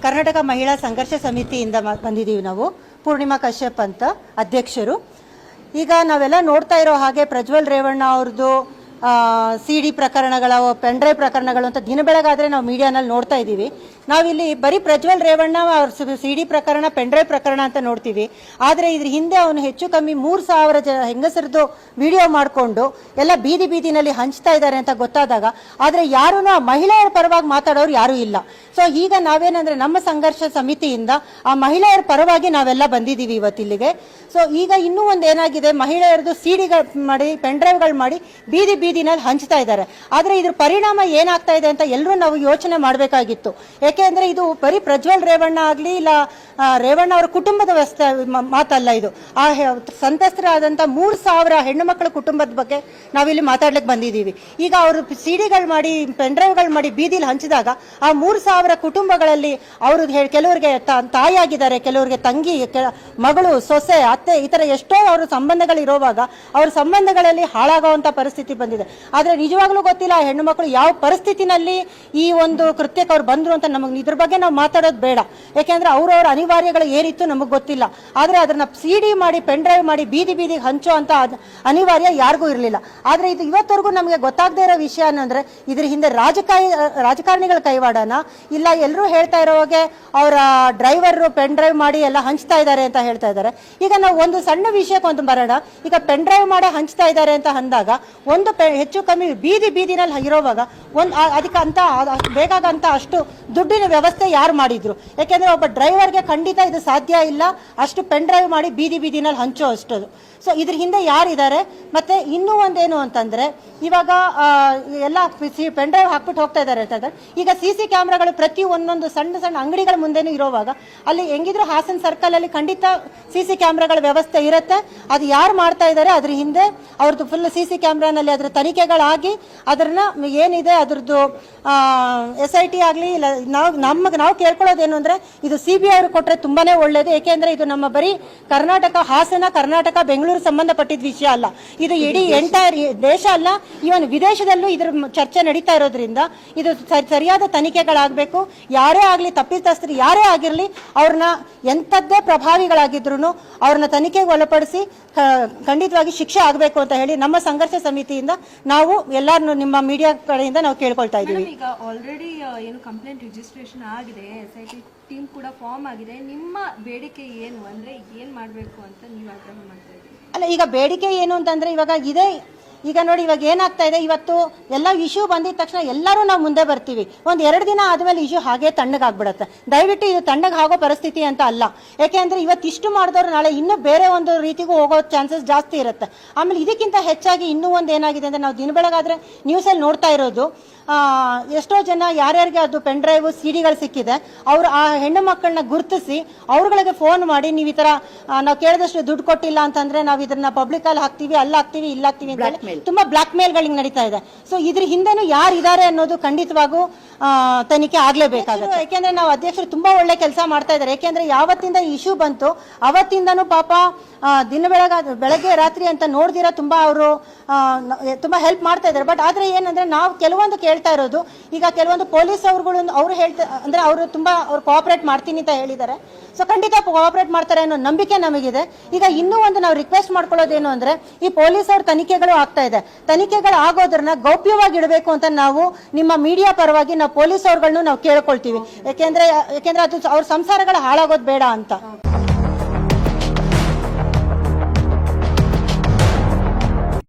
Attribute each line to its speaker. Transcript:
Speaker 1: ಕರ್ನಾಟಕ ಮಹಿಳಾ ಸಂಘರ್ಷ ಸಮಿತಿಯಿಂದ ಬಂದಿದ್ದೀವಿ ನಾವು. ಪೂರ್ಣಿಮಾ ಕಶ್ಯಪ್ ಅಂತ ಅಧ್ಯಕ್ಷರು. ಈಗ ನಾವೆಲ್ಲ ನೋಡ್ತಾ ಇರೋ ಹಾಗೆ ಪ್ರಜ್ವಲ್ ರೇವಣ್ಣ ಅವ್ರದ್ದು CD ಪ್ರಕರಣಗಳ, ಪೆಂಡ್ರೈವ್ ಪ್ರಕರಣಗಳು ಅಂತ ದಿನ ಬೆಳಗಾದರೆ ನಾವು ಮೀಡಿಯಾನಲ್ಲಿ ನೋಡ್ತಾ ಇದ್ದೀವಿ. ನಾವಿಲ್ಲಿ ಬರೀ ಪ್ರಜ್ವಲ್ ರೇವಣ್ಣ ಅವ್ರ CD ಪ್ರಕರಣ, ಪೆಂಡ್ರೈವ್ ಪ್ರಕರಣ ಅಂತ ನೋಡ್ತೀವಿ. ಆದರೆ ಇದ್ರ ಹಿಂದೆ ಅವನು ಹೆಚ್ಚು ಕಮ್ಮಿ 3,000 ಹೆಂಗಸರದ್ದು ವಿಡಿಯೋ ಮಾಡಿಕೊಂಡು ಎಲ್ಲ ಬೀದಿನಲ್ಲಿ ಹಂಚ್ತಾ ಇದ್ದಾರೆ ಅಂತ ಗೊತ್ತಾದಾಗ, ಆದರೆ ಯಾರೂ ಆ ಮಹಿಳೆಯರ ಪರವಾಗಿ ಮಾತಾಡೋರು ಯಾರೂ ಇಲ್ಲ. ಸೊ ಈಗ ನಾವೇನಂದ್ರೆ ನಮ್ಮ ಸಂಘರ್ಷ ಸಮಿತಿಯಿಂದ ಆ ಮಹಿಳೆಯರ ಪರವಾಗಿ ನಾವೆಲ್ಲ ಬಂದಿದ್ದೀವಿ ಇವತ್ತಿಲ್ಲಿಗೆ. ಸೊ ಈಗ ಇನ್ನೂ ಒಂದು ಏನಾಗಿದೆ, ಮಹಿಳೆಯರದು CDಗಳು ಮಾಡಿ, ಪೆಂಡ್ರೈವ್ಗಳು ಮಾಡಿ ಬೀದಿನಲ್ಲಿ ಹಂಚ್ತಾ ಇದ್ದಾರೆ. ಆದರೆ ಇದ್ರ ಪರಿಣಾಮ ಏನಾಗ್ತಾ ಇದೆ ಅಂತ ಎಲ್ಲರೂ ನಾವು ಯೋಚನೆ ಮಾಡಬೇಕಾಗಿತ್ತು. ಯಾಕೆಂದ್ರೆ ಇದು ಬರೀ ಪ್ರಜ್ವಲ್ ರೇವಣ್ಣ ಆಗಲಿ ಇಲ್ಲ ರೇವಣ್ಣ ಅವರ ಕುಟುಂಬದ ಮಾತಲ್ಲ, ಇದು ಆ ಸಂತ್ರಸ್ತರಾದಂಥ 3,000 ಹೆಣ್ಣು ಮಕ್ಕಳ ಕುಟುಂಬದ ಬಗ್ಗೆ ನಾವಿಲ್ಲಿ ಮಾತಾಡ್ಲಿಕ್ಕೆ ಬಂದಿದ್ದೀವಿ. ಈಗ ಅವರು CDಗಳು ಮಾಡಿ, ಪೆಂಡ್ರೈವ್ಗಳು ಮಾಡಿ ಬೀದಿಲಿ ಹಂಚಿದಾಗ ಆ 3,000 ಕುಟುಂಬಗಳಲ್ಲಿ ಅವರು ಕೆಲವರಿಗೆ ತಾಯಿಯಾಗಿದ್ದಾರೆ, ಕೆಲವರಿಗೆ ತಂಗಿ, ಮಗಳು, ಸೊಸೆ, ಅತ್ತೆ, ಈ ಥರ ಎಷ್ಟೋ ಅವ್ರ ಸಂಬಂಧಗಳಿರೋವಾಗ ಅವ್ರ ಸಂಬಂಧಗಳಲ್ಲಿ ಹಾಳಾಗುವಂಥ ಪರಿಸ್ಥಿತಿ ಬಂದಿದೆ. ಆದರೆ ನಿಜವಾಗ್ಲೂ ಗೊತ್ತಿಲ್ಲ ಆ ಹೆಣ್ಣು ಮಕ್ಕಳು ಯಾವ ಪರಿಸ್ಥಿತಿನಲ್ಲಿ ಈ ಒಂದು ಕೃತ್ಯಕ್ಕೆ ಅವ್ರು ಬಂದರು ಅಂತ. ನಮಗೆ ಇದ್ರ ಬಗ್ಗೆ ನಾವು ಮಾತಾಡೋದು ಬೇಡ, ಯಾಕೆಂದ್ರೆ ಅವ್ರವ್ರ ಅನಿವಾರ್ಯಗಳು ಏನಿತ್ತು ನಮಗೆ ಗೊತ್ತಿಲ್ಲ. ಆದರೆ ಅದನ್ನ CD ಮಾಡಿ, ಪೆಂಡ್ರೈವ್ ಮಾಡಿ ಬೀದಿಗೆ ಹಂಚೋ ಅಂತ ಅನಿವಾರ್ಯ ಯಾರಿಗೂ ಇರಲಿಲ್ಲ. ಆದರೆ ಇದು ಇವತ್ತವರೆಗೂ ನಮಗೆ ಗೊತ್ತಾಗದೇ ಇರೋ ವಿಷಯ ಏನಂದ್ರೆ ಇದ್ರ ಹಿಂದೆ ರಾಜಕಾರಣಿಗಳ ಕೈವಾಡನ ಇಲ್ಲ, ಎಲ್ಲರೂ ಹೇಳ್ತಾ ಇರೋವಾಗೆ ಅವರ ಡ್ರೈವರ್ ಪೆಂಡ್ರೈವ್ ಮಾಡಿ ಎಲ್ಲ ಹಂಚ್ತಾ ಇದ್ದಾರೆ ಅಂತ ಹೇಳ್ತಾ ಇದ್ದಾರೆ. ಈಗ ನಾವು ಒಂದು ಸಣ್ಣ ವಿಷಯಕ್ಕೆ ಒಂದು ಬರೋಣ. ಈಗ ಪೆಂಡ್ರೈವ್ ಮಾಡಿ ಹಂಚ್ತಾ ಇದ್ದಾರೆ ಅಂತ ಅಂದಾಗ ಒಂದು ಹೆಚ್ಚು ಕಮ್ಮಿ ಬೀದಿನಲ್ಲಿ ಇರೋವಾಗ ಅದಕ್ಕೆ ಅಂತ ಬೇಕಾಗಂತ ಅಷ್ಟು ದುಡ್ಡಿನ ವ್ಯವಸ್ಥೆ ಯಾರು ಮಾಡಿದ್ರು? ಯಾಕೆಂದ್ರೆ ಒಬ್ಬ ಡ್ರೈವರ್ಗೆ ಖಂಡಿತ ಇದು ಸಾಧ್ಯ ಇಲ್ಲ ಅಷ್ಟು ಪೆಂಡ್ರೈವ್ ಮಾಡಿ ಬೀದಿನಲ್ಲಿ ಹಂಚೋ ಅಷ್ಟದು. ಸೊ ಇದ್ರ ಹಿಂದೆ ಯಾರಿದ್ದಾರೆ? ಮತ್ತೆ ಇನ್ನೂ ಒಂದೇನು ಅಂತಂದ್ರೆ, ಇವಾಗ ಎಲ್ಲ ಪೆಂಡ್ರೈವ್ ಹಾಕ್ಬಿಟ್ಟು ಹೋಗ್ತಾ ಇದ್ದಾರೆ ಅಂತಂದ್ರೆ, ಈಗ CC ಕ್ಯಾಮ್ರಾಗಳು ಪ್ರತಿ ಒಂದೊಂದು ಸಣ್ಣ ಅಂಗಡಿಗಳ ಮುಂದೆನೂ ಇರೋವಾಗ ಅಲ್ಲಿ ಹೆಂಗಿದ್ರು ಹಾಸನ್ ಸರ್ಕಲ್ ಅಲ್ಲಿ ಖಂಡಿತ CC ಕ್ಯಾಮ್ರಾಗಳ ವ್ಯವಸ್ಥೆ ಇರುತ್ತೆ. ಅದು ಯಾರು ಮಾಡ್ತಾ ಇದ್ದಾರೆ ಅದ್ರ ಹಿಂದೆ ಅವ್ರದ್ದು ಫುಲ್ CC ಕ್ಯಾಮ್ರಾನಲ್ಲಿ ಅದ್ರ ತನಿಖೆಗಳಾಗಿ ಅದನ್ನ ಏನಿದೆ ಅದ್ರದ್ದು SIT ಆಗಲಿ ಇಲ್ಲ, ನಾವು ಕೇಳ್ಕೊಳ್ಳೋದೇನು ಅಂದ್ರೆ ಇದು CBI ಅವ್ರು ಕೊಟ್ರೆ ತುಂಬಾನೇ ಒಳ್ಳೇದು. ಏಕೆಂದ್ರೆ ಇದು ನಮ್ಮ ಬರೀ ಕರ್ನಾಟಕ, ಹಾಸನ, ಕರ್ನಾಟಕ, ಬೆಂಗಳೂರು ಸಂಬಂಧಪಟ್ಟಿದ ವಿಷಯ ಅಲ್ಲ. ಇದು ಇಡೀ ಎಂಟೈರ್ ದೇಶ ಅಲ್ಲ, ಇವನ್ ವಿದೇಶದಲ್ಲೂ ಇದ್ರ ಚರ್ಚೆ ನಡೀತಾ ಇರೋದ್ರಿಂದ ಇದು ಸರಿಯಾದ ತನಿಖೆಗಳಾಗಬೇಕು. ಯಾರೇ ಆಗಲಿ, ತಪ್ಪಿತಸ್ಥರು ಯಾರೇ ಆಗಿರಲಿ, ಅವ್ರನ್ನ ಎಂಥದ್ದೇ ಪ್ರಭಾವಿಗಳಾಗಿದ್ರು ಅವ್ರನ್ನ ತನಿಖೆಗೆ ಒಳಪಡಿಸಿ ಖಂಡಿತವಾಗಿ ಶಿಕ್ಷೆ ಆಗಬೇಕು ಅಂತ ಹೇಳಿ ನಮ್ಮ ಸಂಘರ್ಷ ಸಮಿತಿಯಿಂದ ನಾವು ಎಲ್ಲಾರು ನಿಮ್ಮ ಮೀಡಿಯಾ ಕಡೆಯಿಂದ ನಾವು ಕೇಳ್ಕೊಳ್ತಾ ಇದ್ದೀವಿ.
Speaker 2: ಈಗ ಆಲ್ರೆಡಿ ಏನು ಕಂಪ್ಲೇಂಟ್ ರಿಜಿಸ್ಟ್ರೇಷನ್ ಆಗಿದೆ, SIT ಟೀಮ್ ಕೂಡ ಫಾರ್ಮ್ ಆಗಿದೆ. ನಿಮ್ಮ ಬೇಡಿಕೆ ಏನು ಅಂದ್ರೆ ಏನ್ ಮಾಡಬೇಕು ಅಂತ ನೀವು ಆಗ್ರಹ ಮಾಡ್ತಾ ಇದ್ದೀವಿ?
Speaker 1: ಅಲ್ಲ, ಈಗ ಬೇಡಿಕೆ ಏನು ಅಂತಂದ್ರೆ ಈಗ ನೋಡಿ ಇವಾಗ ಏನಾಗ್ತಾ ಇದೆ, ಇವತ್ತು ಎಲ್ಲ ಇಶ್ಯೂ ಬಂದಿದ ತಕ್ಷಣ ಎಲ್ಲರೂ ನಾವು ಮುಂದೆ ಬರ್ತೀವಿ. ಒಂದು 2 ದಿನ ಆದ್ಮೇಲೆ ಇಶ್ಯೂ ಹಾಗೆ ತಣ್ಣಗಾಗ್ಬಿಡುತ್ತೆ. ದಯವಿಟ್ಟು ಇದು ತಣ್ಣಗೆ ಆಗೋ ಪರಿಸ್ಥಿತಿ ಅಂತ ಅಲ್ಲ. ಯಾಕೆಂದ್ರೆ ಇವತ್ತು ಇಷ್ಟು ಮಾಡಿದವರು ನಾಳೆ ಇನ್ನೂ ಬೇರೆ ಒಂದು ರೀತಿಗೂ ಹೋಗೋ ಚಾನ್ಸಸ್ ಜಾಸ್ತಿ ಇರುತ್ತೆ. ಆಮೇಲೆ ಇದಕ್ಕಿಂತ ಹೆಚ್ಚಾಗಿ ಇನ್ನೂ ಒಂದು ಏನಾಗಿದೆ ಅಂದ್ರೆ, ನಾವು ದಿನ ಬೆಳಗಾದ್ರೆ ನ್ಯೂಸಲ್ಲಿ ನೋಡ್ತಾ ಇರೋದು, ಎಷ್ಟೋ ಜನ ಯಾರ್ಯಾರಿಗೆ ಅದು ಪೆಂಡ್ರೈವ್ CDಗಳು ಸಿಕ್ಕಿದೆ ಅವರು ಆ ಹೆಣ್ಣು ಮಕ್ಕಳನ್ನ ಗುರುತಿಸಿ ಅವ್ರಗಳಿಗೆ ಫೋನ್ ಮಾಡಿ, ನೀವು ಈ ತರ ನಾವು ಕೇಳಿದಷ್ಟು ದುಡ್ಡು ಕೊಟ್ಟಿಲ್ಲ ಅಂತಂದ್ರೆ ನಾವು ಇದನ್ನ ಪಬ್ಲಿಕ್ ಅಲ್ಲಿ ಹಾಕ್ತಿವಿ, ಅಲ್ಲಿ ಹಾಕ್ತಿವಿ, ಇಲ್ಲಿ ಹಾಕ್ತಿವಿ ಅಂತ ತುಂಬಾ ಬ್ಲಾಕ್ ಮೇಲ್ಗಳಿಗೆ ನಡೀತಾ ಇದೆ. ಸೊ ಇದ್ರ ಹಿಂದೆನೂ ಯಾರಿದ್ದಾರೆ ಅನ್ನೋದು ಖಂಡಿತವಾಗೂ ತನಿಖೆ ಆಗ್ಲೇಬೇಕಾಗುತ್ತೆ. ಯಾಕೆಂದ್ರೆ ನಾವು ಅಧ್ಯಕ್ಷರು ತುಂಬಾ ಒಳ್ಳೆ ಕೆಲಸ ಮಾಡ್ತಾ ಇದ್ದಾರೆ. ಯಾಕೆಂದ್ರೆ ಯಾವತ್ತಿಂದ ಇಶ್ಯೂ ಬಂತು ಅವತ್ತಿಂದನೂ ಪಾಪ ದಿನ ಬೆಳಗ್ಗೆ ರಾತ್ರಿ ಅಂತ ನೋಡ್ದಿರ ತುಂಬಾ ಅವರು ತುಂಬಾ ಹೆಲ್ಪ್ ಮಾಡ್ತಾ ಇದ್ದಾರೆ. ಬಟ್ ಆದ್ರೆ ಏನಂದ್ರೆ ನಾವು ಕೆಲವೊಂದು ಕೇಳ್ತಾ ಇರೋದು, ಈಗ ಕೆಲವೊಂದು ಪೊಲೀಸ್ ಅವ್ರು ಹೇಳ್ತಾ ಅಂದ್ರೆ ಅವರು ತುಂಬಾ ಕೋಆಪರೇಟ್ ಮಾಡ್ತೀನಿ ಅಂತ ಹೇಳಿದ್ದಾರೆ. ಸೊ ಖಂಡಿತ ಕೋಆಪರೇಟ್ ಮಾಡ್ತಾರೆ ಅನ್ನೋ ನಂಬಿಕೆ ನಮಗಿದೆ. ಈಗ ಇನ್ನೂ ಒಂದು ನಾವು ರಿಕ್ವೆಸ್ಟ್ ಮಾಡ್ಕೊಳ್ಳೋದೇನು ಅಂದ್ರೆ, ಈ ಪೊಲೀಸ್ ಅವ್ರ ತನಿಖೆಗಳು ಆಗ್ತಾ ಇದೆ, ತನಿಖೆಗಳು ಆಗೋದ್ರನ್ನ ಗೌಪ್ಯವಾಗಿ ಇಡಬೇಕು ಅಂತ ನಾವು ನಿಮ್ಮ ಮೀಡಿಯಾ ಪರವಾಗಿ ನಾವು ಪೊಲೀಸ್ ಅವ್ರಗಳನ್ನು ನಾವು ಕೇಳ್ಕೊಳ್ತೀವಿ. ಯಾಕೆಂದ್ರೆ ಅದು ಅವ್ರ ಸಂಸಾರಗಳು ಹಾಳಾಗೋದು ಬೇಡ ಅಂತ.